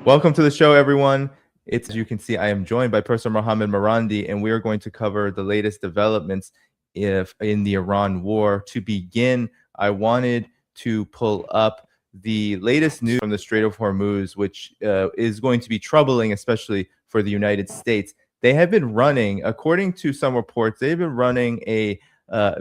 Welcome to the show, everyone. As you can see, I am joined by Professor Mohammad Marandi, and we are going to cover the latest developments in the Iran war. To begin, I wanted to pull up the latest news from the Strait of Hormuz, which is going to be troubling, especially for the United States. They have been running, according to some reports, they've been running a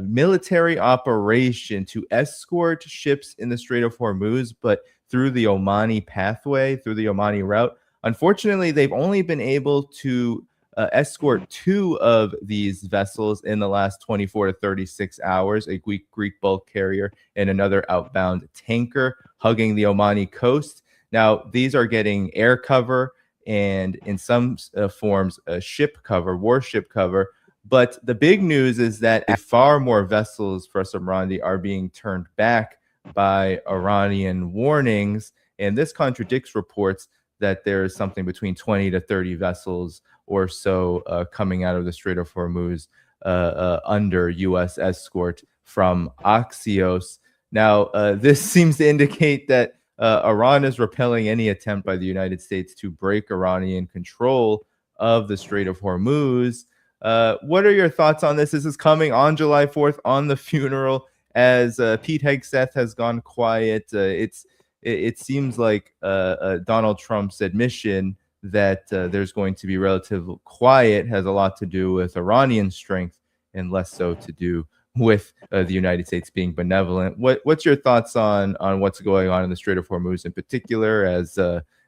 military operation to escort ships in the Strait of Hormuz, but through the Omani pathway, through the Omani route. Unfortunately, they've only been able to escort two of these vessels in the last 24 to 36 hours, a Greek bulk carrier and another outbound tanker hugging the Omani coast. Now, these are getting air cover and in some forms, ship cover, warship cover. But the big news is that far more vessels, Professor Marandi, are being turned back by Iranian warnings, and this contradicts reports that there is something between 20 to 30 vessels or so coming out of the Strait of Hormuz under U.S. escort from Axios. Now, this seems to indicate that Iran is repelling any attempt by the United States to break Iranian control of the Strait of Hormuz. What are your thoughts on this? This is coming on July 4th on the funeral as Pete Hegseth has gone quiet. It seems like Donald Trump's admission that there's going to be relative quiet has a lot to do with Iranian strength and less so to do with the United States being benevolent. What's your thoughts on what's going on in the Strait of Hormuz in particular? As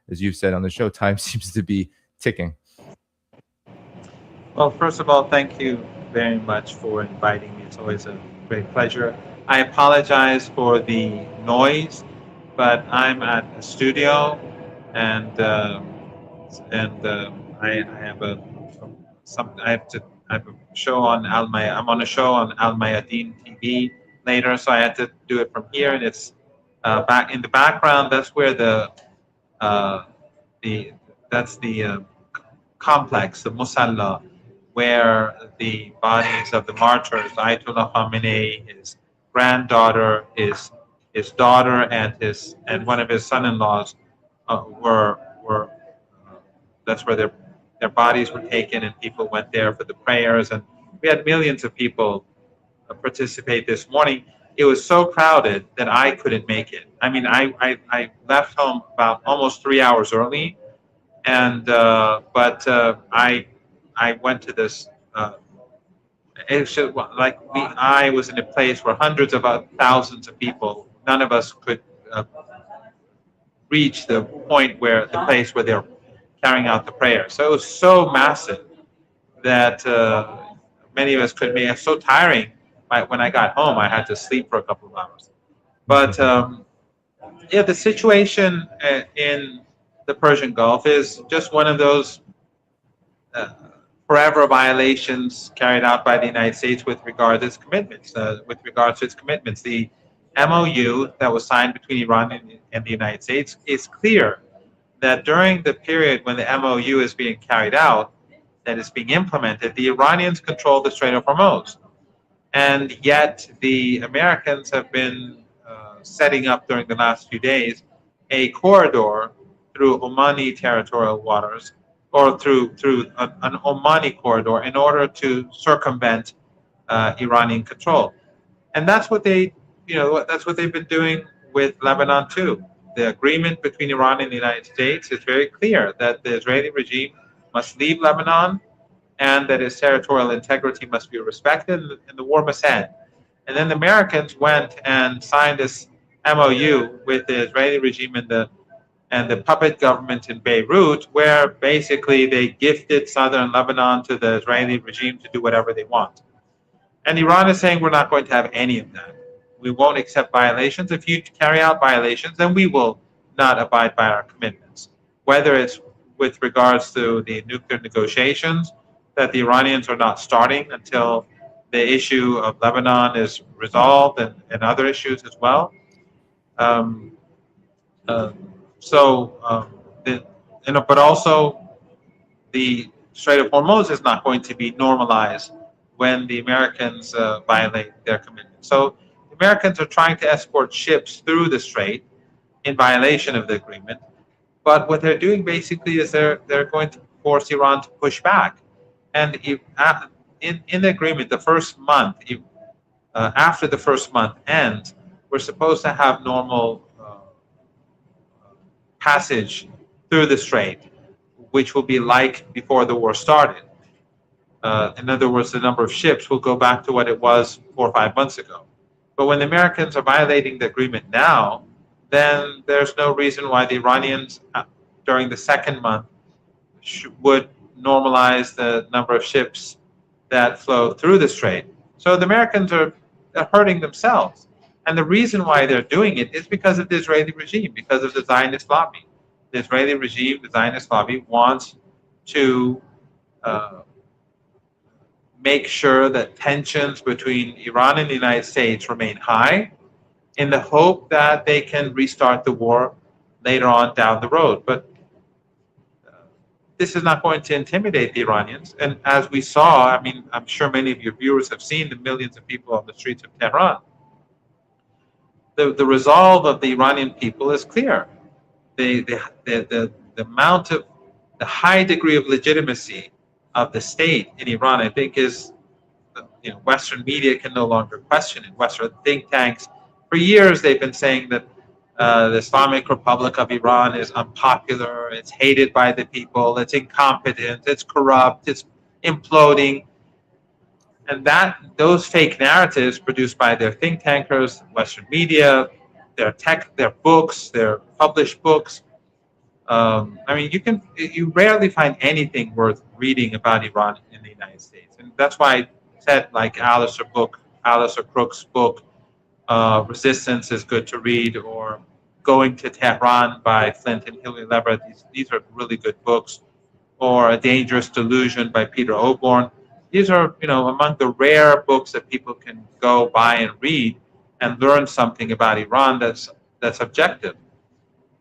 you've said on the show, time seems to be ticking. Well, first of all, thank you very much for inviting me. It's always a great pleasure. I apologize for the noise, but I'm at a studio, and I have I have a show on I'm on a show on Al Mayadeen TV later, so I had to do it from here, and it's back in the background. That's where the complex, the Musalla, where the bodies of the martyrs, Ayatollah Khamenei, his granddaughter, his daughter, and one of his son-in-laws were. That's where their bodies were taken, and people went there for the prayers, and we had millions of people participate this morning. It was so crowded that I couldn't make it. I mean, I left home about almost 3 hours early, and but I went to this. I was in a place where hundreds of thousands of people. None of us could reach the point where the place where they're carrying out the prayer. So it was so massive that many of us couldn't make it. So tiring. When I got home, I had to sleep for a couple of hours. But yeah, the situation in the Persian Gulf is just one of those forever violations carried out by the United States with regard to its commitments. The MOU that was signed between Iran and the United States is clear that during the period when the MOU is being carried out, that is being implemented, the Iranians control the Strait of Hormuz. And yet the Americans have been setting up during the last few days a corridor through Omani territorial waters, or through an Omani corridor, in order to circumvent Iranian control. And that's what they've been doing with Lebanon too. The agreement between Iran and the United States is very clear that the Israeli regime must leave Lebanon, and that its territorial integrity must be respected, and the war must end. And then the Americans went and signed this MOU with the Israeli regime and the puppet government in Beirut, where basically they gifted southern Lebanon to the Israeli regime to do whatever they want. And Iran is saying, we're not going to have any of that. We won't accept violations. If you carry out violations, then we will not abide by our commitments, whether it's with regards to the nuclear negotiations that the Iranians are not starting until the issue of Lebanon is resolved, and other issues as well. But also the Strait of Hormuz is not going to be normalized when the Americans violate their commitment. So the Americans are trying to escort ships through the strait in violation of the agreement. But what they're doing basically is they're going to force Iran to push back. And if, in the agreement, the first month, after the first month ends, we're supposed to have normal passage through the strait, which will be like before the war started. In other words, the number of ships will go back to what it was 4 or 5 months ago. But when the Americans are violating the agreement now, then there's no reason why the Iranians, during the second month, would normalize the number of ships that flow through the strait. So the Americans are hurting themselves. And the reason why they're doing it is because of the Israeli regime, because of the Zionist lobby. The Israeli regime, the Zionist lobby, wants to make sure that tensions between Iran and the United States remain high in the hope that they can restart the war later on down the road. But this is not going to intimidate the Iranians. And as we saw, I mean, I'm sure many of your viewers have seen the millions of people on the streets of Tehran. The resolve of the Iranian people is clear. The amount of, the high degree of legitimacy of the state in Iran, I think, is, Western media can no longer question it. Western think tanks, for years, they've been saying that the Islamic Republic of Iran is unpopular, it's hated by the people, it's incompetent, it's corrupt, it's imploding. And those fake narratives produced by their think tankers, Western media, their books, their published books. I mean, you rarely find anything worth reading about Iran in the United States, and that's why I said, like Alistair Crook's book, Resistance is good to read, or Going to Tehran by Flint and Hilary Leverett. These are really good books, or A Dangerous Delusion by Peter Oborn. These are, among the rare books that people can go buy and read and learn something about Iran that's objective.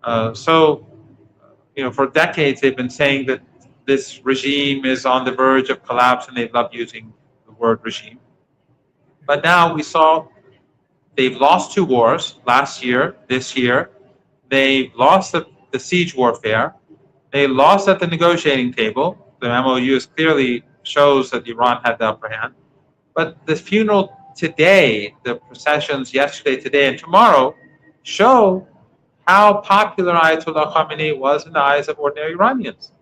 For decades they've been saying that this regime is on the verge of collapse, and they love using the word regime. But now we saw they've lost 2 wars last year, this year. They lost the siege warfare. They lost at the negotiating table. The MOU clearly shows that Iran had the upper hand. But the funeral today, the processions yesterday, today, and tomorrow show how popular Ayatollah Khamenei was in the eyes of ordinary Iranians.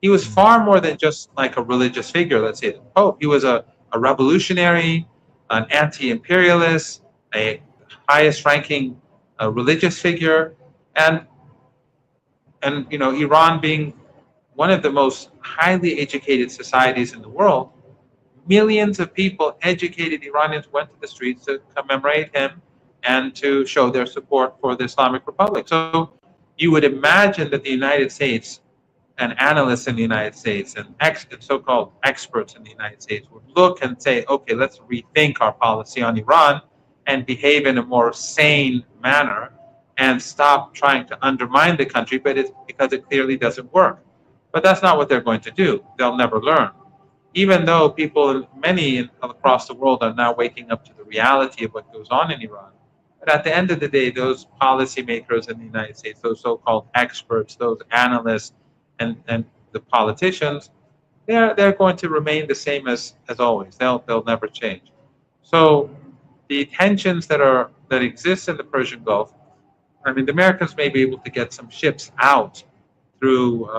He was far more than just like a religious figure, let's say the Pope. He was a revolutionary, an anti-imperialist, a highest-ranking religious figure, and Iran being one of the most highly educated societies in the world, millions of people, educated Iranians, went to the streets to commemorate him and to show their support for the Islamic Republic. So you would imagine that the United States and analysts in the United States and so-called experts in the United States would look and say, okay, let's rethink our policy on Iran and behave in a more sane manner and stop trying to undermine the country, but it's because it clearly doesn't work. But that's not what they're going to do. They'll never learn. Even though many across the world are now waking up to the reality of what goes on in Iran. But at the end of the day, those policymakers in the United States, those so-called experts, those analysts, and the politicians, they're going to remain the same as always. They'll never change. So the tensions that exist in the Persian Gulf, I mean, the Americans may be able to get some ships out through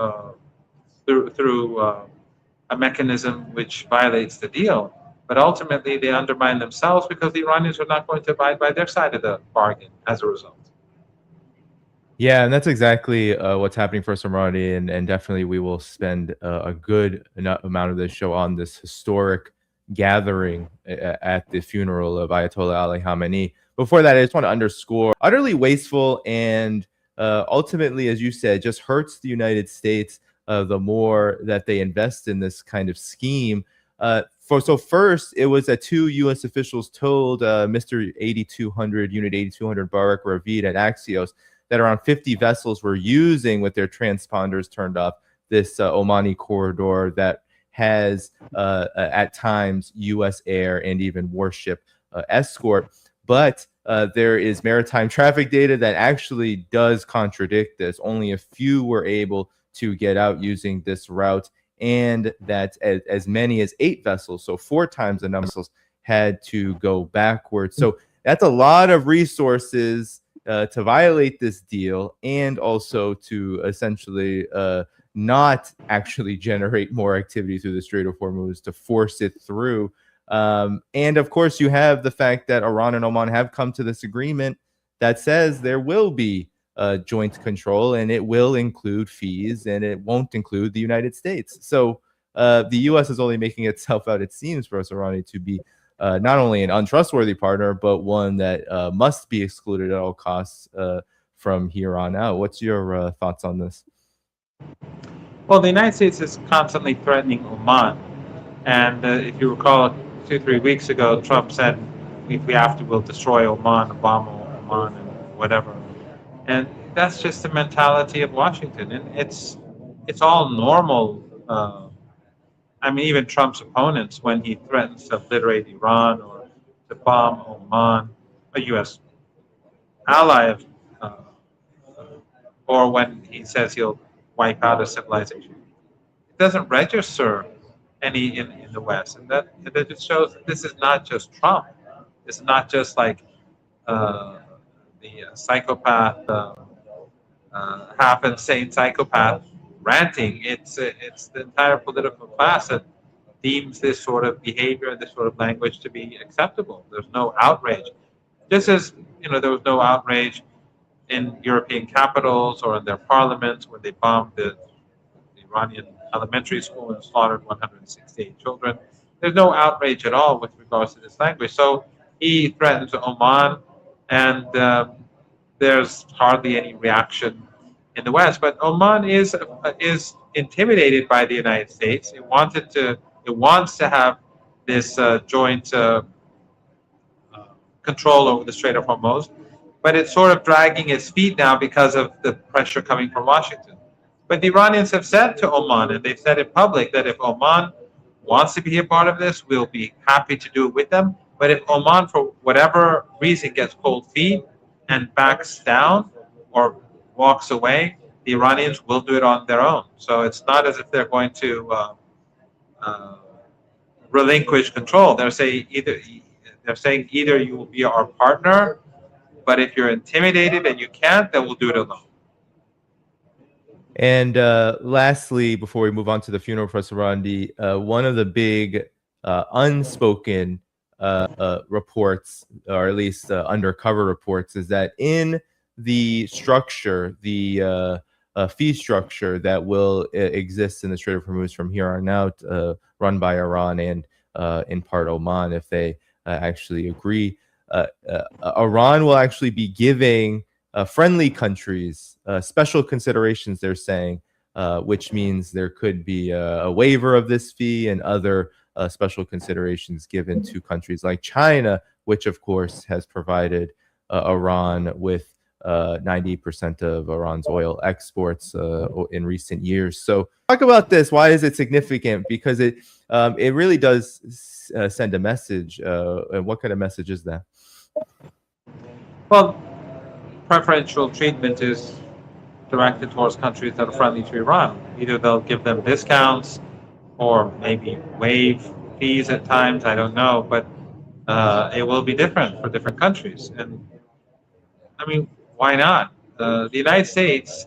a mechanism which violates the deal, but ultimately they undermine themselves because the Iranians are not going to abide by their side of the bargain as a result. Yeah, and that's exactly what's happening for Marandi, and definitely we will spend a good amount of this show on this historic gathering at the funeral of Ayatollah Ali Khamenei. Before that, I just want to underscore utterly wasteful and ultimately, as you said, just hurts the United States the more that they invest in this kind of scheme. First, it was that 2 U.S. officials told Mr. 8200, Unit 8200 Barak Ravid at Axios that around 50 vessels were using, with their transponders turned off, this Omani corridor that has at times U.S. air and even warship escort. But there is maritime traffic data that actually does contradict this. Only a few were able to get out using this route, and that as many as 8 vessels, so 4 times the number of vessels, had to go backwards. So that's a lot of resources to violate this deal, and also to essentially not actually generate more activity through the Strait of Hormuz, to force it through. And of course, you have the fact that Iran and Oman have come to this agreement that says there will be joint control, and it will include fees, and it won't include the United States. So the U.S. is only making itself out, it seems, for us, Irani, to be not only an untrustworthy partner, but one that must be excluded at all costs from here on out. What's your thoughts on this? Well, the United States is constantly threatening Oman. And if you recall, 2, 3 weeks ago, Trump said, if we have to, we'll destroy Oman, bomb Oman, and whatever. And that's just the mentality of Washington. And it's all normal. I mean, even Trump's opponents, when he threatens to obliterate Iran or to bomb Oman, a U.S. ally of, or when he says he'll wipe out a civilization, it doesn't register any in the West, and that just shows that this is not just Trump. It's not just like the psychopath, half insane psychopath ranting. It's the entire political class that deems this sort of behavior, this sort of language to be acceptable. There's no outrage. Just as there was no outrage in European capitals or in their parliaments when they bombed the Iranian elementary school and slaughtered 168 children. There's no outrage at all with regards to this language. So he threatens Oman, and there's hardly any reaction in the West. But Oman is intimidated by the United States. It wants to have this joint control over the Strait of Hormuz, but it's sort of dragging its feet now because of the pressure coming from Washington. But the Iranians have said to Oman, and they've said in public, that if Oman wants to be a part of this, we'll be happy to do it with them. But if Oman, for whatever reason, gets cold feet and backs down or walks away, the Iranians will do it on their own. So it's not as if they're going to relinquish control. They're saying either you will be our partner, but if you're intimidated and you can't, then we'll do it alone. And lastly, before we move on to the funeral, Professor Marandi, one of the big unspoken reports, or at least undercover reports, is that in the structure, the fee structure that will exist in the Strait of Hormuz from here on out, run by Iran and in part Oman, if they actually agree, Iran will actually be giving friendly countries special considerations, they're saying, which means there could be a waiver of this fee and other special considerations given to countries like China, which of course has provided Iran with 90% of Iran's oil exports in recent years. So talk about this. Why is it significant? Because it really does send a message. And what kind of message is that? Well, preferential treatment is directed towards countries that are friendly to Iran. Either they'll give them discounts or maybe waive fees at times. I don't know, but it will be different for different countries. And I mean, why not? The United States,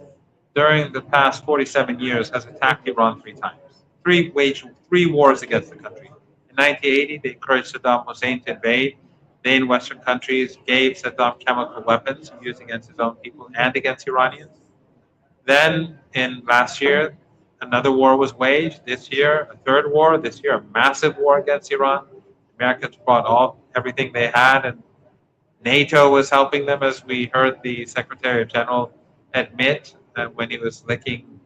during the past 47 years, has attacked Iran 3 times. Waged 3 wars against the country. In 1980, they encouraged Saddam Hussein to invade. They, in Western countries, gave Saddam chemical weapons to use against his own people and against Iranians. Then, in last year, another war was waged. This year, a 3rd war. This year, a massive war against Iran. Americans brought everything they had, and NATO was helping them, as we heard the Secretary of General admit that when he was licking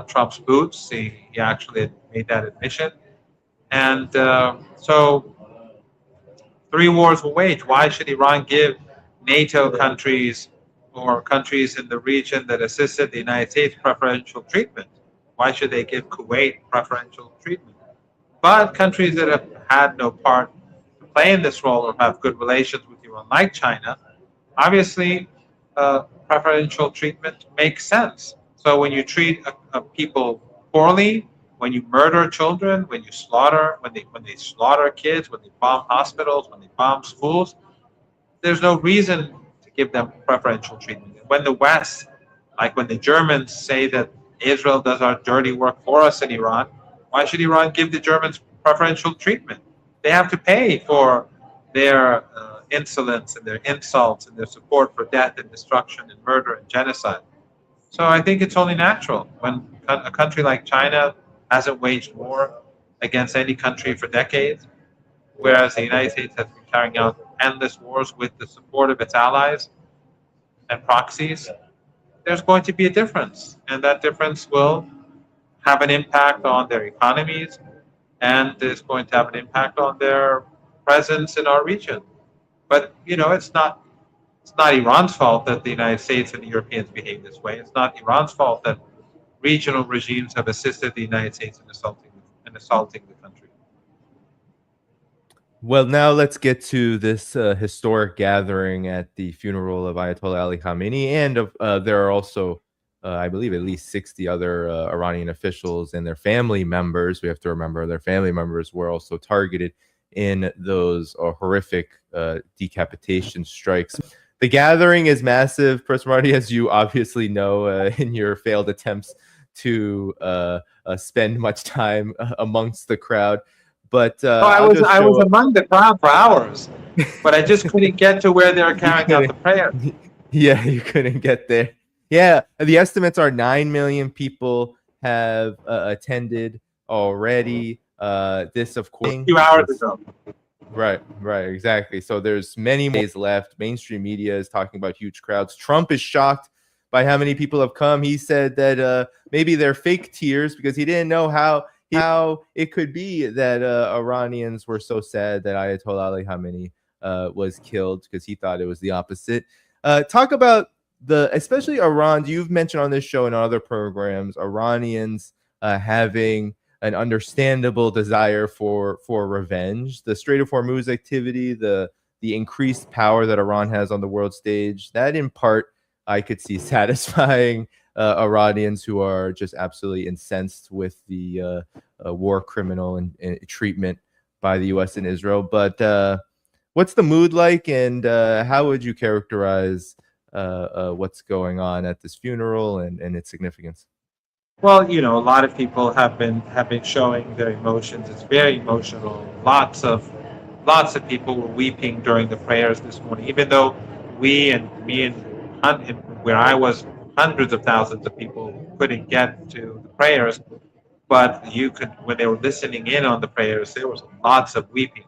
Trump's boots, he actually made that admission. And so 3 wars were waged. Why should Iran give NATO countries or countries in the region that assisted the United States preferential treatment? Why should they give Kuwait preferential treatment? But countries that have had no part to play in this role or have good relations with anyone like China, obviously preferential treatment makes sense. So when you treat a people poorly, when you murder children, when they slaughter kids, when they bomb hospitals, when they bomb schools, there's no reason to give them preferential treatment. When the West, like when the Germans say that Israel does our dirty work for us in Iran, why should Iran give the Germans preferential treatment? They have to pay for their insolence and their insults and their support for death and destruction and murder and genocide. So I think it's only natural when a country like China hasn't waged war against any country for decades, whereas the United States has been carrying out endless wars with the support of its allies and proxies, there's going to be a difference. And that difference will have an impact on their economies and is going to have an impact on their presence in our region. But, it's not Iran's fault that the United States and the Europeans behave this way. It's not Iran's fault that regional regimes have assisted the United States in assaulting the country. Well, now let's get to this historic gathering at the funeral of Ayatollah Ali Khamenei, and there are also, I believe, at least 60 other Iranian officials and their family members. We have to remember their family members were also targeted in those horrific decapitation strikes. The gathering is massive, Professor Marandi, as you obviously know in your failed attempts to spend much time amongst the crowd. But I was among the crowd for hours, but I just couldn't get to where they were carrying out the prayer. Yeah, you couldn't get there. Yeah, the estimates are 9 million people have attended already. This, of course, a few hours ago. Right, exactly. So there's many days left. Mainstream media is talking about huge crowds. Trump is shocked by how many people have come. He said that maybe they're fake tears because he didn't know how it could be that Iranians were so sad that Ayatollah Ali Khamenei was killed, because he thought it was the opposite. Talk about especially Iran. You've mentioned on this show and other programs, Iranians having an understandable desire for revenge. The Strait of Hormuz activity, the increased power that Iran has on the world stage, that in part I could see satisfying Iranians who are just absolutely incensed with the war criminal and treatment by the U.S. and Israel. But what's the mood like, and how would you characterize what's going on at this funeral and its significance? Well, a lot of people have been showing their emotions. It's very emotional. Lots of people were weeping during the prayers this morning, even though me and where I was, hundreds of thousands of people couldn't get to the prayers, but you could, when they were listening in on the prayers, there was lots of weeping.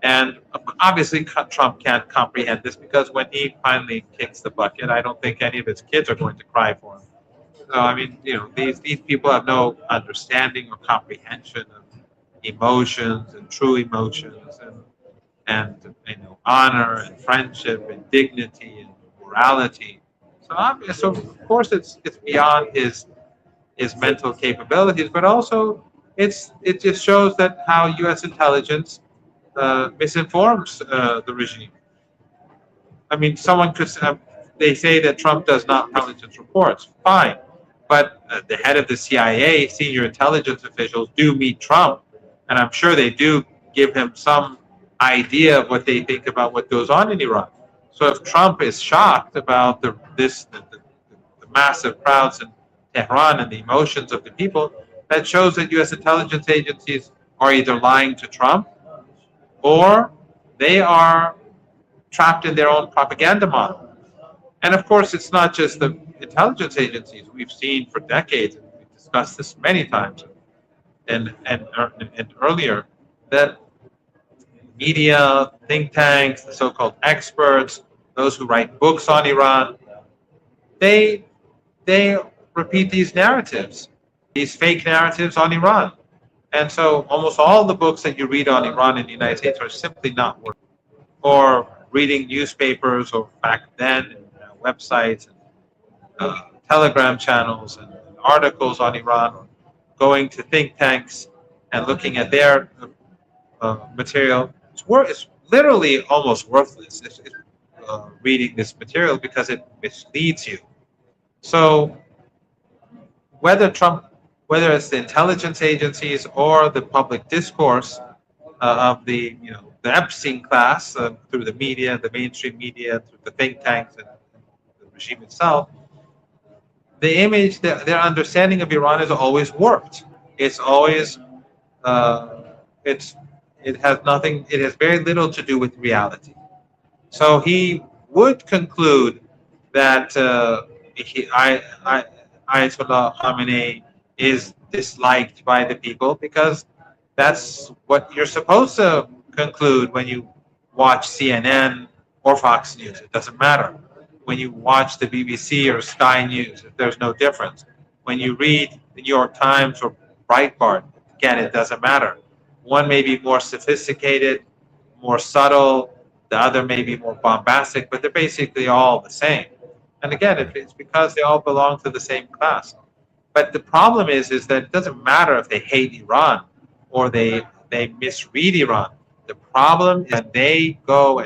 And obviously Trump can't comprehend this, because when he finally kicks the bucket, I don't think any of his kids are going to cry for him. So, I mean, these people have no understanding or comprehension of emotions and true emotions and honor and friendship and dignity and morality. So of course it's beyond his mental capabilities, but also it just shows that how U.S. intelligence misinforms the regime. I mean, someone could they say that Trump does not intelligence reports. Fine. But the head of the CIA, senior intelligence officials do meet Trump, and I'm sure they do give him some idea of what they think about what goes on in Iran. So if Trump is shocked about the massive crowds in Tehran and the emotions of the people, that shows that U.S. intelligence agencies are either lying to Trump or they are trapped in their own propaganda model. And of course, it's not just the intelligence agencies. We've seen for decades, and we've discussed this many times and earlier, that media, think tanks, the so-called experts, those who write books on Iran, they repeat these narratives, these fake narratives on Iran. And so almost all the books that you read on Iran in the United States are simply not worth it. Or reading newspapers, or back then, websites and telegram channels and articles on Iran, or going to think tanks and looking at their material. It's literally almost worthless reading this material because it misleads you. So whether whether it's the intelligence agencies or the public discourse of the Epstein class through the media, the mainstream media, through the think tanks and the regime itself, the image, their understanding of Iran is always warped. It's always uh, it's it has nothing. It has very little to do with reality. So he would conclude that Ayatollah Khamenei is disliked by the people because that's what you're supposed to conclude when you watch CNN or Fox News. It doesn't matter. When you watch the BBC or Sky News, there's no difference. When you read the New York Times or Breitbart, again, it doesn't matter. One may be more sophisticated, more subtle, the other may be more bombastic, but they're basically all the same. And again, it's because they all belong to the same class. But the problem is that it doesn't matter if they hate Iran or they misread Iran. The problem is that they go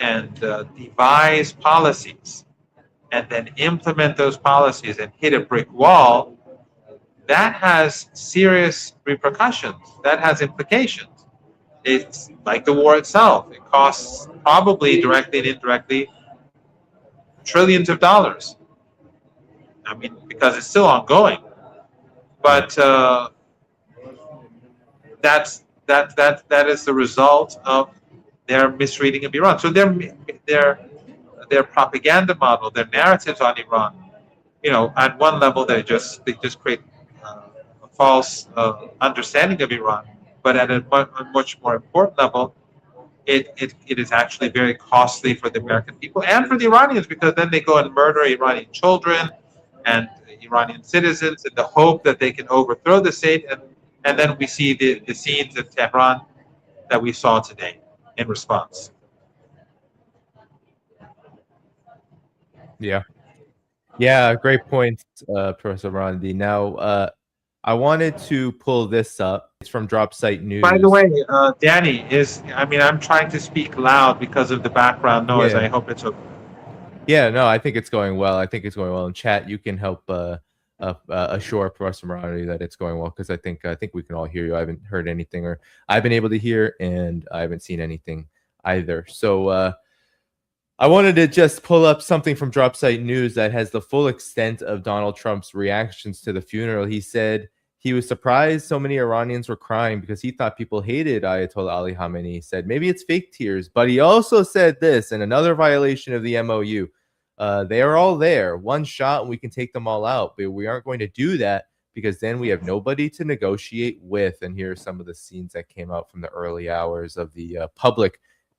uh, devise policies and then implement those policies and hit a brick wall. That has serious repercussions. That has implications. It's like the war itself. It costs probably directly and indirectly trillions of dollars. I mean, because it's still ongoing. But that is the result of their misreading of Iran. So their propaganda model, their narratives on Iran, at one level they just create a false understanding of Iran, but at a much more important level, it is actually very costly for the American people and for the Iranians because then they go and murder Iranian children and Iranian citizens in the hope that they can overthrow the state. And then we see the scenes in Tehran that we saw today in response. Yeah. Yeah, great point, Professor Marandi. Now, I wanted to pull this up. It's from Drop Site News. By the way, Danny, I'm trying to speak loud because of the background noise. Yeah. I hope it's okay. Yeah, no, I think it's going well. I think it's going well. In chat, you can help assure Professor Marandi that it's going well because I think we can all hear you. I haven't heard anything, or I've been able to hear, and I haven't seen anything either. So I wanted to just pull up something from Drop Site News that has the full extent of Donald Trump's reactions to the funeral. He said he was surprised so many Iranians were crying because he thought people hated Ayatollah Ali Khamenei. He said maybe it's fake tears, but he also said this, and another violation of the MOU. They are all there. One shot and we can take them all out. But we aren't going to do that because then we have nobody to negotiate with. And here are some of the scenes that came out from the early hours of the public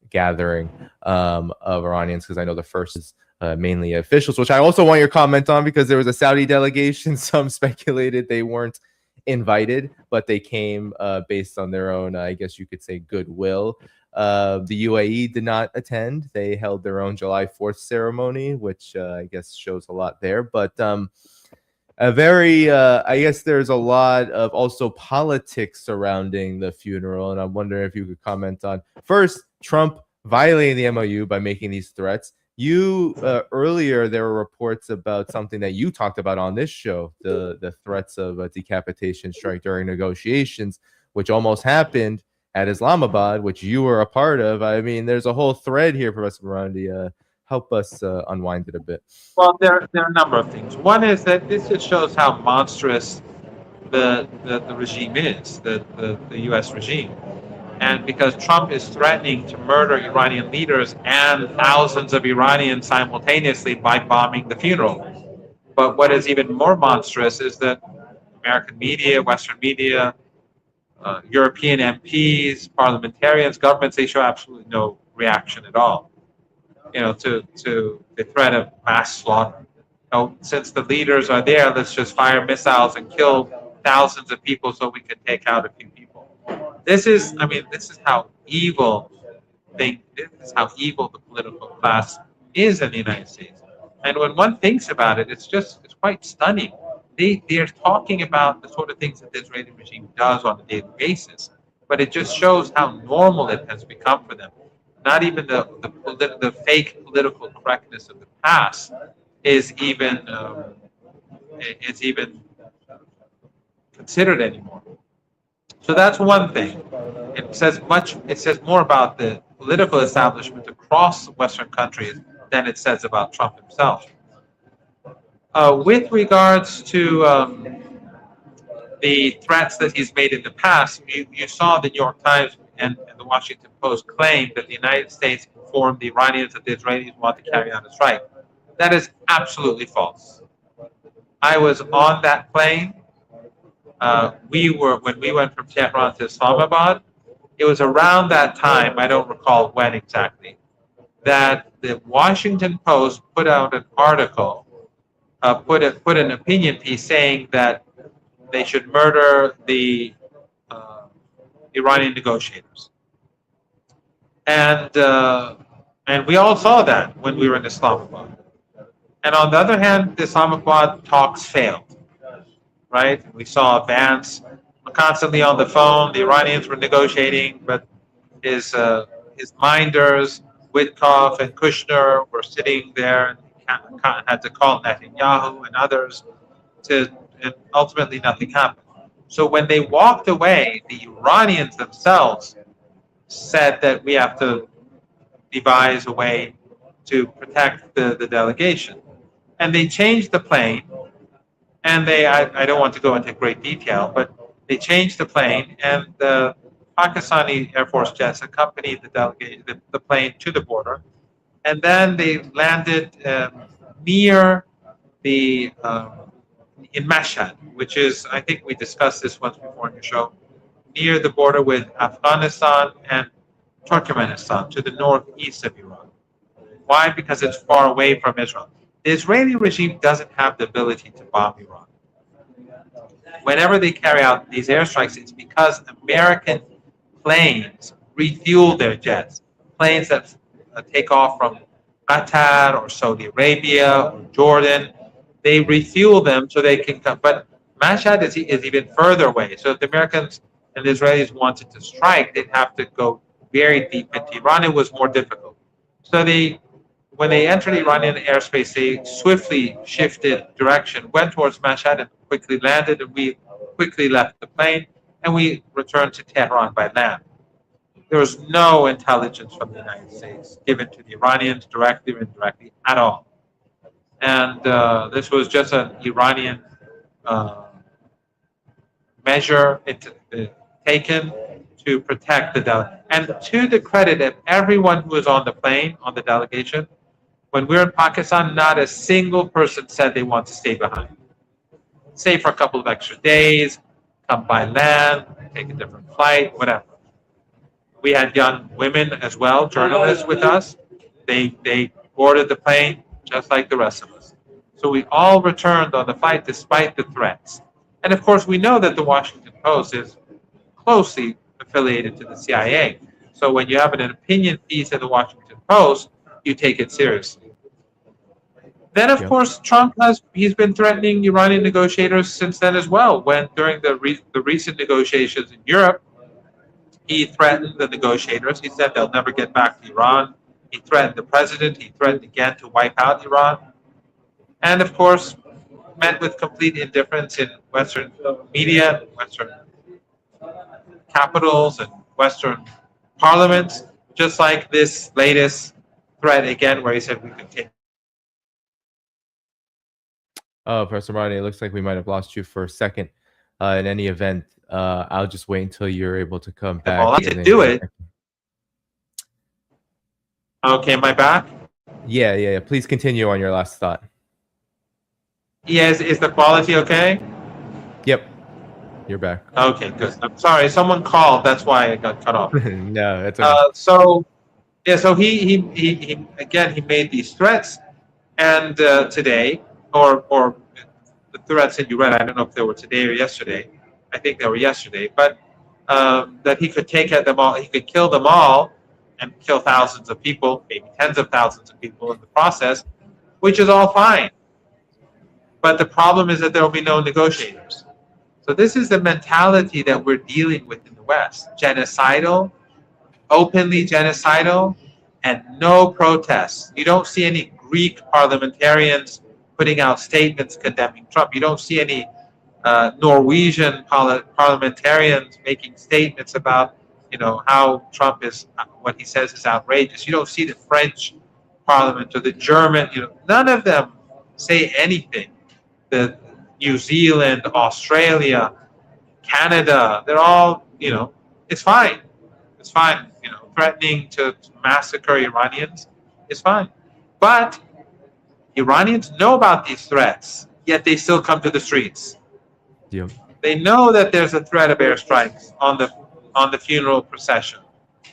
gathering of Iranians, because I know the first is mainly officials, which I also want your comment on because there was a Saudi delegation. Some speculated they weren't invited, but they came based on their own, I guess you could say, goodwill. The UAE did not attend. They held their own July 4th ceremony, which I guess shows a lot there. But a very, I guess there's a lot of also politics surrounding the funeral. And I'm wondering if you could comment on, first, Trump violating the MOU by making these threats. You earlier, there were reports about something that you talked about on this show, the threats of a decapitation strike during negotiations, which almost happened at Islamabad, which you were a part of. I mean, there's a whole thread here, Professor Marandi. Help us unwind it a bit. Well, there are a number of things. One is that this just shows how monstrous the regime is, the U.S. regime. And because Trump is threatening to murder Iranian leaders and thousands of Iranians simultaneously by bombing the funeral. But what is even more monstrous is that American media, Western media, European MPs, parliamentarians, governments, they show absolutely no reaction at all, to the threat of mass slaughter. Since the leaders are there, let's just fire missiles and kill thousands of people so we can take out a few people. This is how evil this is how evil the political class is in the United States. And when one thinks about it, it's quite stunning. They're talking about the sort of things that the Israeli regime does on a daily basis. but it just shows how normal it has become for them. Not even the fake political correctness of the past is even considered anymore. So that's one thing. It says more about the political establishment across Western countries than it says about Trump himself. With regards to the threats that he's made in the past, you saw the New York Times and the Washington Post claim that the United States informed the Iranians that the Israelis want to carry out a strike. That is absolutely false. I was on that plane. When we went from Tehran to Islamabad. It was around that time, I don't recall when exactly, that the Washington Post put out an article, put an opinion piece saying that they should murder the Iranian negotiators, and we all saw that when we were in Islamabad. And on the other hand, the Islamabad talks failed, right? We saw Vance constantly on the phone. The Iranians were negotiating, but his minders, Witkoff and Kushner, were sitting there and had to call Netanyahu and others and ultimately nothing happened. So when they walked away, the Iranians themselves said that we have to devise a way to protect the delegation. And they changed the plane, and I don't want to go into great detail, but they changed the plane, and the Pakistani Air Force jets accompanied the plane to the border, and then they landed near the in Mashhad, which is, I think we discussed this once before in your show, near the border with Afghanistan and Turkmenistan to the northeast of Iran. Why? Because it's far away from Israel. The Israeli regime doesn't have the ability to bomb Iran. Whenever they carry out these airstrikes, it's because American planes refuel their jets. Planes that take off from Qatar or Saudi Arabia or Jordan, they refuel them so they can come. But Mashhad is even further away. So if the Americans and the Israelis wanted to strike, they'd have to go very deep into Iran. It was more difficult. So when they entered Iranian airspace, they swiftly shifted direction, went towards Mashhad, and quickly landed. And we quickly left the plane, and we returned to Tehran by land. There was no intelligence from the United States given to the Iranians directly or indirectly at all. And this was just an Iranian measure taken to protect the delegation. And to the credit of everyone who was on the plane, on the delegation, when we were in Pakistan, not a single person said they want to stay behind. Stay for a couple of extra days, come by land, take a different flight, whatever. We had young women as well, journalists with us. They boarded the plane just like the rest of us. So we all returned on the flight despite the threats. And of course, we know that the Washington Post is closely affiliated to the CIA. So when you have an opinion piece in the Washington Post, you take it seriously. Then, of course, Trump he's been threatening Iranian negotiators since then as well. When during the recent negotiations in Europe, he threatened the negotiators. He said they'll never get back to Iran. He threatened the president. He threatened again to wipe out Iran. And of course, met with complete indifference in Western media, Western capitals, and Western parliaments, just like this latest threat again, where he said we could take. Oh, Professor Marandi, it looks like we might have lost you for a second. In any event, I'll just wait until you're able to come back. Well, I need to do it. Okay, am I back? Yeah. Please continue on your last thought. Yes, is the quality okay? Yep, you're back. Okay, good. I'm sorry, someone called. That's why I got cut off. No, it's okay. So he again he made these threats, and today or the threats that you read, I don't know if they were today or yesterday. I think they were yesterday, but that he could take at them all, he could kill them all, and kill thousands of people, maybe tens of thousands of people in the process, which is all fine. But the problem is that there will be no negotiators. So this is the mentality that we're dealing with in the West: genocidal, openly genocidal, and no protests. You don't see any Greek parliamentarians putting out statements condemning Trump. You don't see any Norwegian parliamentarians making statements about, how Trump is, what he says is outrageous. You don't see the French parliament or the German. None of them say anything. The New Zealand, Australia, Canada, they're all, it's fine. It's fine. Threatening to massacre Iranians is fine. But Iranians know about these threats, yet they still come to the streets. Yep. They know that there's a threat of airstrikes on the funeral procession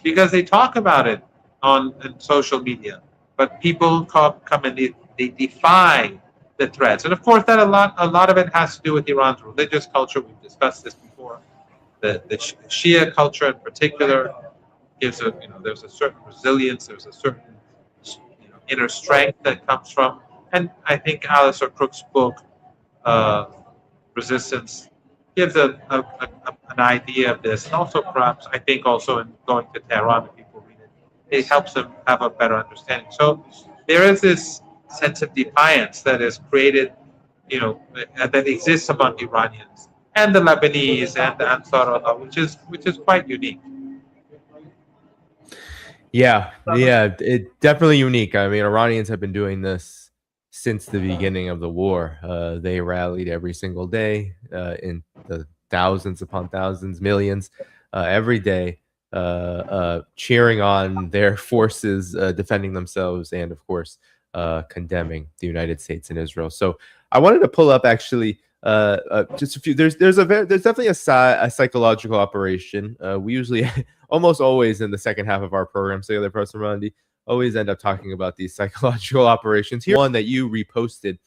because they talk about it on social media. But people come and they defy the threats, and of course that a lot of it has to do with Iran's religious culture. We've discussed this before. The Shia culture in particular gives there's a certain resilience, there's a certain inner strength that comes from, and I think Alistair Crook's book, Resistance, gives an idea of this, and also perhaps I think also in going to Tehran, if people read it, it helps them have a better understanding. So there is this sense of defiance that is created, that exists among Iranians and the Lebanese and the Ansar Allah, which is quite unique. Yeah, it definitely unique. I mean, Iranians have been doing this since the beginning of the war. They rallied every single day in the thousands upon thousands, millions every day, cheering on their forces defending themselves, and of course condemning the United States and Israel. So I wanted to pull up actually just a few. There's definitely a psychological operation. We usually almost always in the second half of our program, say the Professor Marandi, always end up talking about these psychological operations. Here's one that you reposted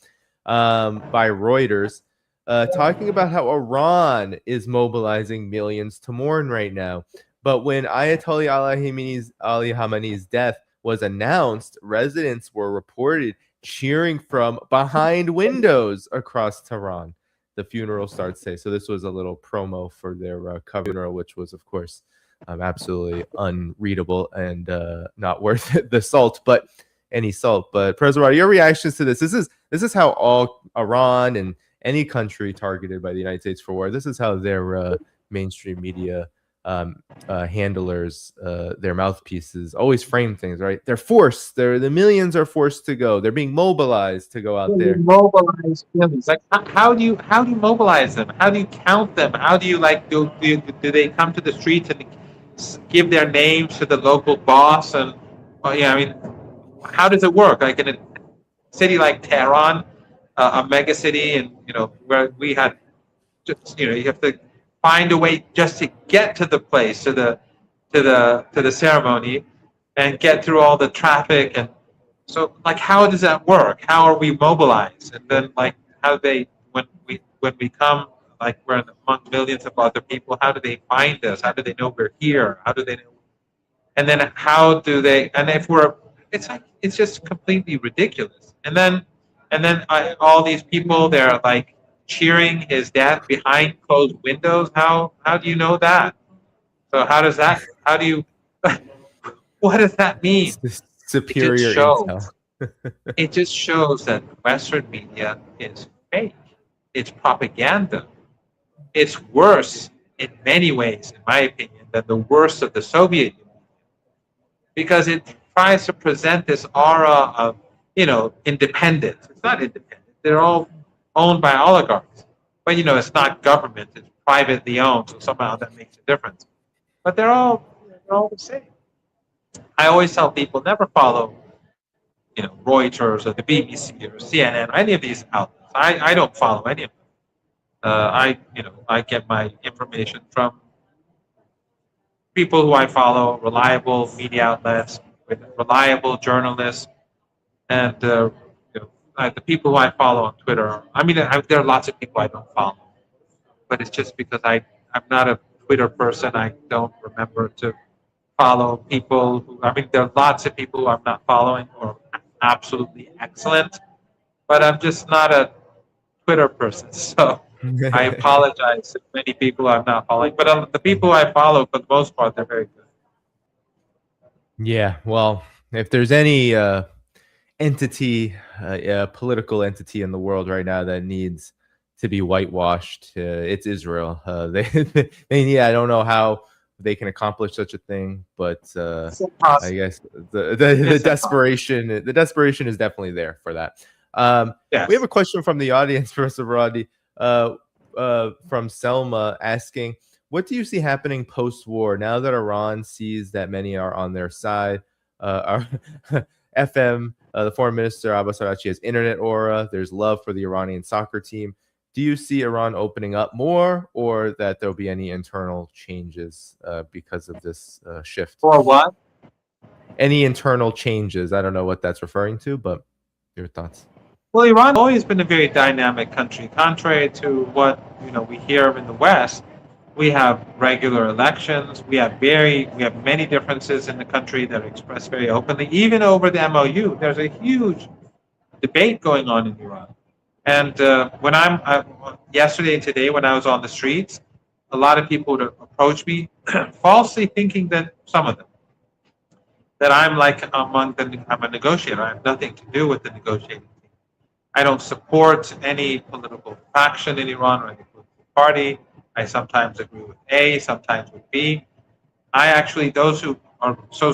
by Reuters, talking about how Iran is mobilizing millions to mourn right now. But when Ayatollah Ali Khamenei's death was announced, residents were reported cheering from behind windows across Tehran. The funeral starts today. So this was a little promo for their funeral, which was, of course, absolutely unreadable and not worth the salt, but any salt. But President, your reactions to this? This is how all Iran and any country targeted by the United States for war, this is how their mainstream media handlers, their mouthpieces, always frame things, right? They're forced. The millions are forced to go. They're being mobilized to go out there. Mobilize millions. Like how do you mobilize them? How do you count them? How do you do they come to the streets and give their names to the local boss? And I mean, how does it work? Like in a city like Tehran, a mega city, and where we had just you have to find a way just to get to the place, to the ceremony, and get through all the traffic. And so, like, how does that work? How are we mobilized? And then, like, how they when we come, like, we're among millions of other people. How do they find us? How do they know we're here? How do they know? And then how do they? And if it's just completely ridiculous. And then all these people, they're like cheering his death behind closed windows. How do you know that? So how do you what does that mean? Superior intel. It just shows that Western media is fake. It's propaganda. It's worse in many ways, in my opinion, than the worst of the Soviet Union, because it tries to present this aura of independence. It's not independent. They're all owned by oligarchs. But it's not government, it's privately owned, so somehow that makes a difference. But they're all the same. I always tell people never follow Reuters or the BBC or CNN or any of these outlets. I don't follow any of them. I get my information from people who I follow, reliable media outlets, with reliable journalists, and the people who I follow on Twitter. I mean, there are lots of people I don't follow, but it's just because I'm not a Twitter person. I don't remember to follow people who. I mean, there are lots of people who I'm not following who are absolutely excellent, but I'm just not a Twitter person. So I apologize if many people I'm not following, but the people I follow, for the most part, they're very good. Yeah, well, if there's any entity, political entity in the world right now that needs to be whitewashed, it's Israel. They need. I don't know how they can accomplish such a thing, but It's I impossible. guess the It's impossible. desperation is definitely there for that. We have Yes. a question from the audience, Professor Varadi, from Selma asking, "What do you see happening post-war now that Iran sees that many are on their side?" Our FM, the foreign minister Abbas Arachi has internet aura. There's love for the Iranian soccer team. Do you see Iran opening up more, or that there'll be any internal changes because of this shift? For what? Any internal changes? I don't know what that's referring to, but your thoughts. Well, Iran's always been a very dynamic country. Contrary to what we hear in the West, we have regular elections. We have many differences in the country that are expressed very openly. Even over the MOU, there's a huge debate going on in Iran. And when yesterday and today, when I was on the streets, a lot of people would approach me, falsely thinking that some of them that I'm a negotiator. I have nothing to do with the negotiating team. I don't support any political faction in Iran or any political party. I sometimes agree with A, sometimes with B. I actually, those who are, so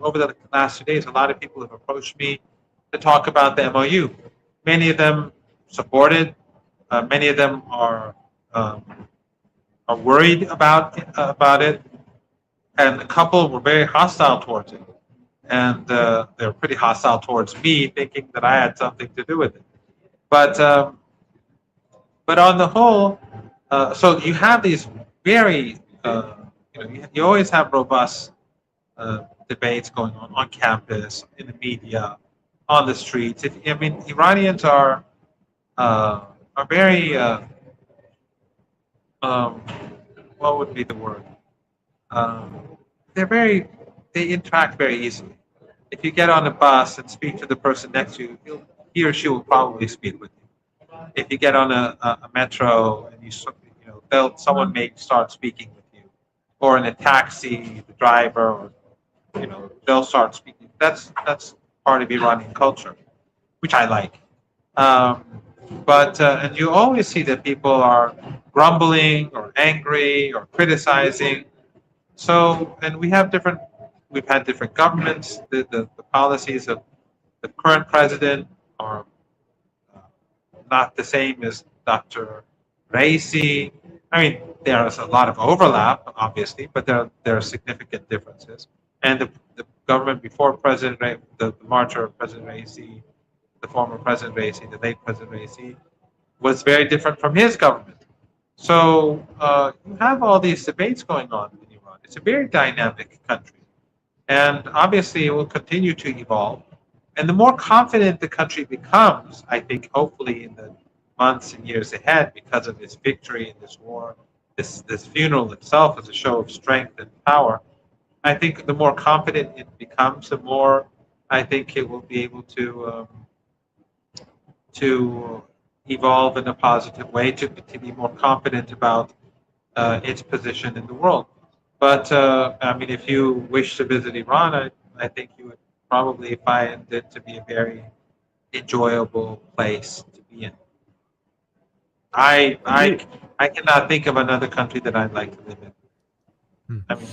over the last 2 days, a lot of people have approached me to talk about the MOU. Many of them support it. Many of them um, are worried about it, and a couple were very hostile towards it. And they're pretty hostile towards me, thinking that I had something to do with it. But on the whole, so you have these very, you always have robust debates going on campus, in the media, on the streets. I mean, Iranians are very, um, what would be the word? Um, they're very, they interact very easily. If you get on a bus and speak to the person next to you, he or she will probably speak with you. If you get on a metro and someone may start speaking with you, or in a taxi, the driver, or they'll start speaking. That's part of Iranian culture, which I like. Um, but and you always see that people are grumbling or angry or criticizing. So, and we've had different governments. The policies of the current president are not the same as Dr. Raisi. I mean, there's a lot of overlap, obviously, but there are significant differences. And the government before the marcher of President Raisi, the former President Raisi, the late President Raisi, was very different from his government. So you have all these debates going on in Iran. It's a very dynamic country. And obviously, it will continue to evolve. And the more confident the country becomes, I think, hopefully in the months and years ahead, because of its victory in this war, this funeral itself is a show of strength and power. I think the more confident it becomes, the more I think it will be able to evolve in a positive way, to be more confident about its position in the world. But I mean, if you wish to visit Iran, I think you would probably find it to be a very enjoyable place to be in. I Yeah. I I cannot think of another country that I'd like to live in. Hmm. I mean,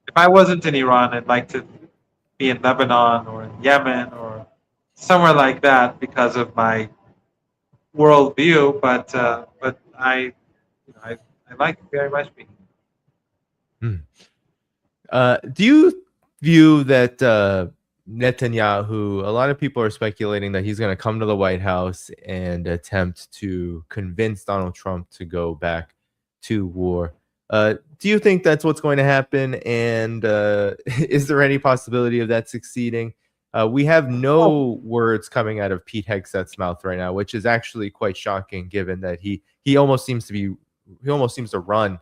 if I wasn't in Iran, I'd like to be in Lebanon or in Yemen or somewhere like that because of my worldview. But I like it very much being. Hmm. Do you view that Netanyahu, a lot of people are speculating that he's going to come to the White House and attempt to convince Donald Trump to go back to war. Do you think that's what's going to happen? And is there any possibility of that succeeding? We have no words coming out of Pete Hegseth's mouth right now, which is actually quite shocking, given that he almost seems to run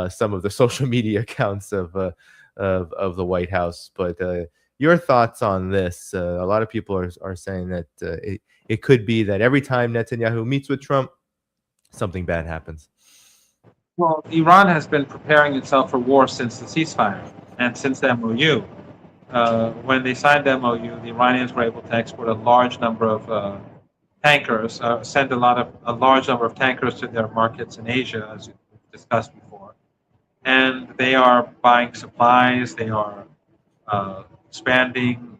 some of the social media accounts of the White House. But your thoughts on this? A lot of people are saying that it could be that every time Netanyahu meets with Trump, something bad happens? Well, Iran has been preparing itself for war since the ceasefire and since the MOU. When they signed the MOU, the Iranians were able to export a large number of tankers, send a large number of tankers to their markets in Asia, as we discussed before. And they are buying supplies. They are expanding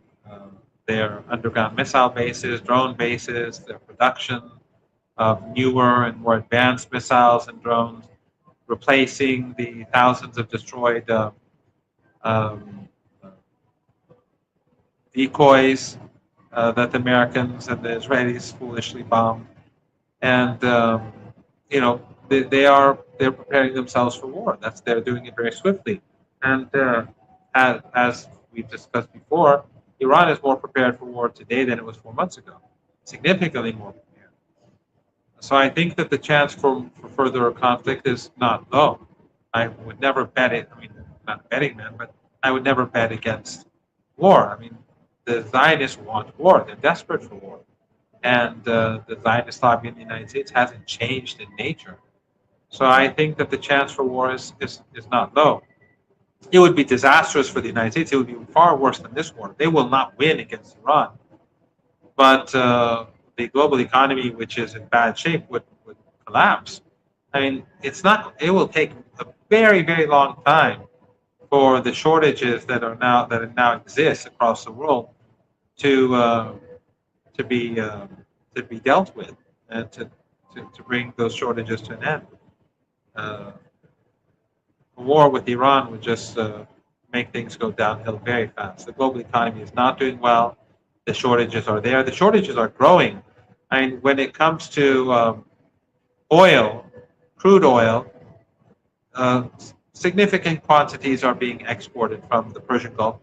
their underground missile bases, drone bases, their production of newer and more advanced missiles and drones, replacing the thousands of destroyed um, decoys that the Americans and the Israelis foolishly bombed. And you know, they're preparing themselves for war. They're doing it very swiftly. And as we've discussed before, Iran is more prepared for war today than it was 4 months ago, significantly more prepared. So I think that the chance for further conflict is not low. I would never bet it. I mean, not a betting man, but I would never bet against war. I mean, the Zionists want war. They're desperate for war. And the Zionist lobby in the United States hasn't changed in nature. So I think that the chance for war is not low. It would be disastrous for the United States. It would be far worse than this war. They will not win against Iran. But the global economy, which is in bad shape, would collapse. I mean, it's not. It will take a very, very long time for the shortages that now exist across the world to to be uh, to be dealt with and to bring those shortages to an end. Uh, a war with Iran would just make things go downhill very fast. The global economy is not doing well. The shortages are there. The shortages are growing. I mean, when it comes to oil, crude oil, uh, significant quantities are being exported from the Persian Gulf.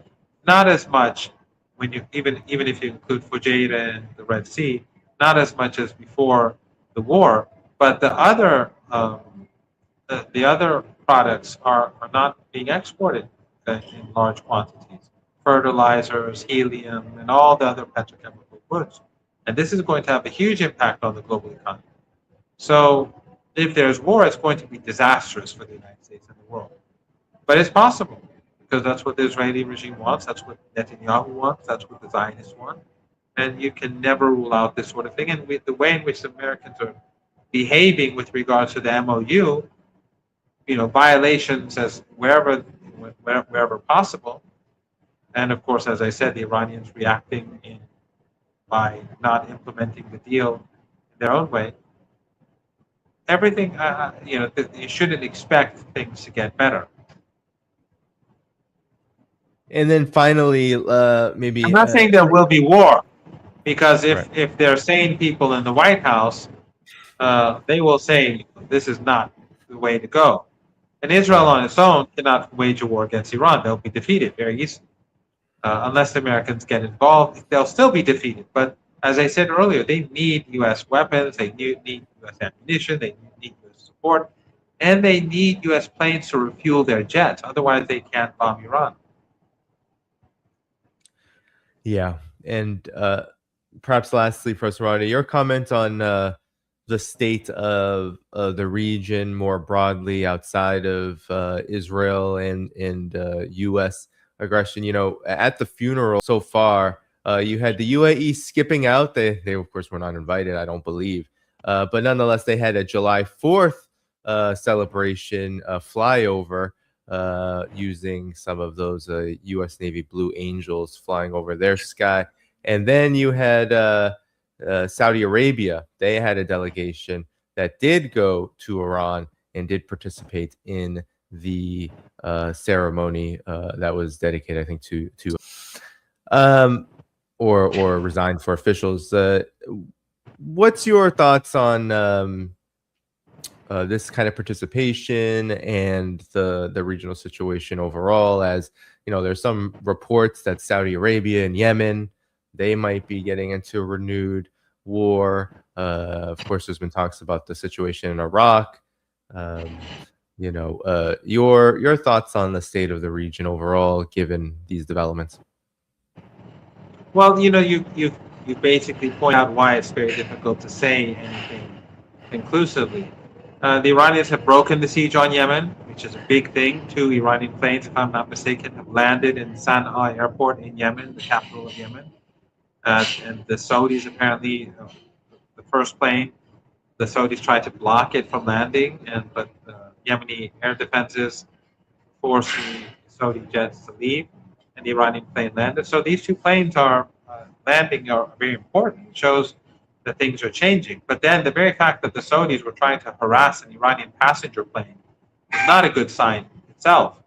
Not as much when you even if you include Fujairah and the Red Sea, not as much as before the war. But the other products are not being exported in large quantities. Fertilizers, helium, and all the other petrochemical goods. And this is going to have a huge impact on the global economy. So if there's war, it's going to be disastrous for the United States and the world. But it's possible because that's what the Israeli regime wants. That's what Netanyahu wants. That's what the Zionists want. And you can never rule out this sort of thing. And with the way in which the Americans are behaving with regards to the MOU, violations as wherever possible. And of course, as I said, the Iranians reacting by not implementing the deal in their own way. Everything, you shouldn't expect things to get better. And then finally, maybe I'm not saying there will be war, because right. if they're sane people in the White House, they will say this is not the way to go. And Israel on its own cannot wage a war against Iran. They'll be defeated very easily. Unless the Americans get involved, they'll still be defeated. But as I said earlier, they need U.S. weapons, they need U.S. ammunition, they need U.S. support, and they need U.S. planes to refuel their jets. Otherwise, they can't bomb Iran. Yeah. And perhaps lastly, Professor Marandi, your comment on the state of the region more broadly outside of Israel and U.S. aggression. At the funeral so far, you had the UAE skipping out. They of course were not invited, I don't believe, but nonetheless they had a July 4th celebration flyover using some of those U.S. Navy Blue Angels flying over their sky, and then you had Saudi Arabia. They had a delegation that did go to Iran and did participate in the ceremony that was dedicated, I think, to or resigned for officials. What's your thoughts on this kind of participation and the regional situation overall? As there's some reports that Saudi Arabia and Yemen, they might be getting into a renewed war. Of course, there's been talks about the situation in Iraq. Your thoughts on the state of the region overall, given these developments? Well, you basically point out why it's very difficult to say anything conclusively. The Iranians have broken the siege on Yemen, which is a big thing. 2 Iranian planes, if I'm not mistaken, have landed in Sana'a airport in Yemen, the capital of Yemen. And the Saudis apparently, the first plane, the Saudis tried to block it from landing, but Yemeni air defenses forced the Saudi jets to leave, and the Iranian plane landed. So these 2 planes are landing are very important. It shows that things are changing. But then the very fact that the Saudis were trying to harass an Iranian passenger plane is not a good sign itself.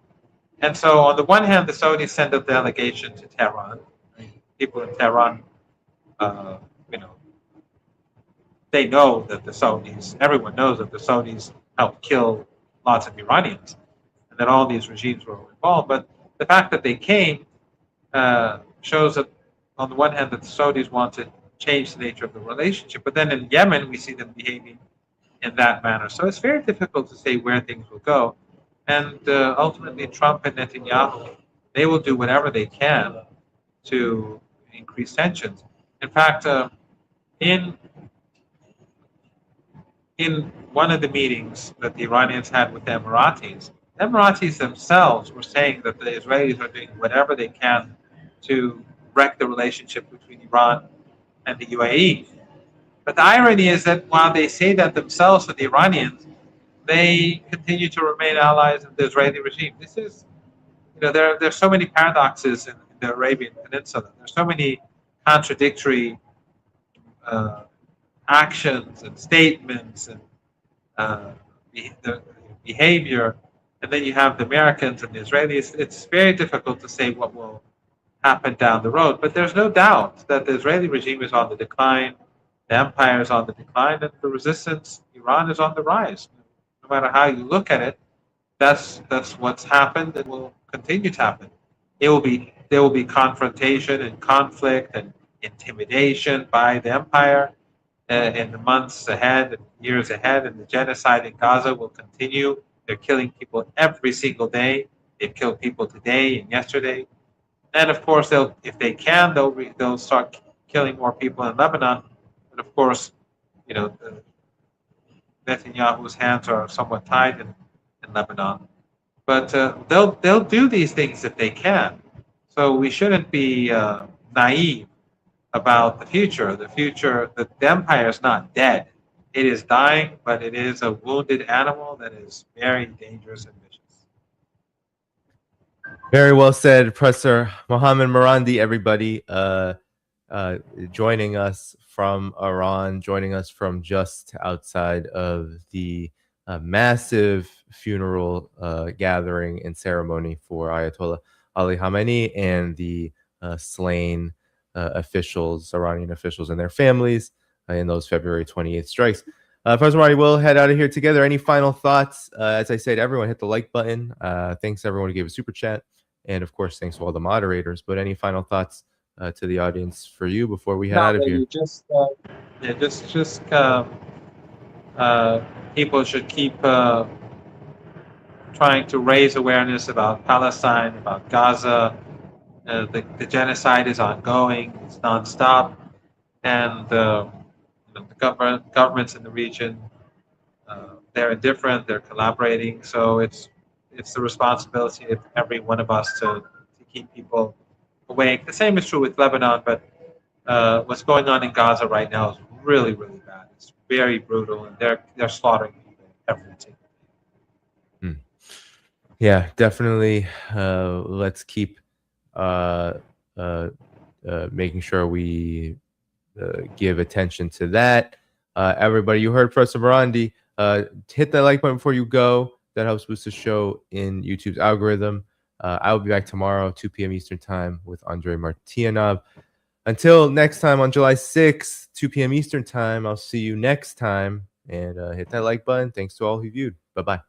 And so, on the one hand, the Saudis send a delegation to Tehran. I mean, people in Tehran, uh, you know, they know that the Saudis, everyone knows that the Saudis helped kill lots of Iranians and that all these regimes were involved. But the fact that they came shows that, on the one hand, that the Saudis want to change the nature of the relationship. But then in Yemen, we see them behaving in that manner. So it's very difficult to say where things will go. And ultimately, Trump and Netanyahu, they will do whatever they can to increase tensions. In fact, in one of the meetings that the Iranians had with the Emiratis themselves were saying that the Israelis are doing whatever they can to wreck the relationship between Iran and the UAE. But the irony is that while they say that themselves to the Iranians, they continue to remain allies of the Israeli regime. This is, there's so many paradoxes in the Arabian Peninsula. There's so many contradictory actions and statements and the behavior, and then you have the Americans and the Israelis. It's very difficult to say what will happen down the road, but there's no doubt that the Israeli regime is on the decline, the empire is on the decline, and the resistance, Iran, is on the rise. No matter how you look at it, that's what's happened and will continue to happen. There will be confrontation and conflict and intimidation by the empire in the months ahead and years ahead, and the genocide in Gaza will continue. They're killing people every single day. They've killed people today and yesterday. And of course, if they can, they'll start killing more people in Lebanon. And of course, Netanyahu's hands are somewhat tied in Lebanon. But they'll do these things if they can. So we shouldn't be naive about the future. The empire is not dead. It is dying, but it is a wounded animal that is very dangerous and vicious. Very well said, Professor Mohammad Marandi, everybody. Joining us from Iran, joining us from just outside of the massive funeral gathering and ceremony for Ayatollah Ali Khamenei and the slain officials, Iranian officials and their families in those February 28th strikes. Professor Marandi, we'll head out of here together. Any final thoughts? As I said, everyone hit the like button. Thanks everyone who gave a super chat. And of course, thanks to all the moderators. But any final thoughts to the audience for you before we head out of here? People should keep trying to raise awareness about Palestine, about Gaza. The genocide is ongoing; it's nonstop, and the governments in the region, they're indifferent. They're collaborating. So it's the responsibility of every one of us to keep people awake. The same is true with Lebanon, but what's going on in Gaza right now is really, really bad. It's very brutal, and they're slaughtering people every single day. Yeah, definitely. Let's keep making sure we give attention to that. Everybody, you heard Professor Marandi. Hit that like button before you go. That helps boost the show in YouTube's algorithm. I will be back tomorrow, 2 p.m. Eastern Time with Andrei Martyanov. Until next time on July 6th, 2 p.m. Eastern Time, I'll see you next time. And hit that like button. Thanks to all who viewed. Bye-bye.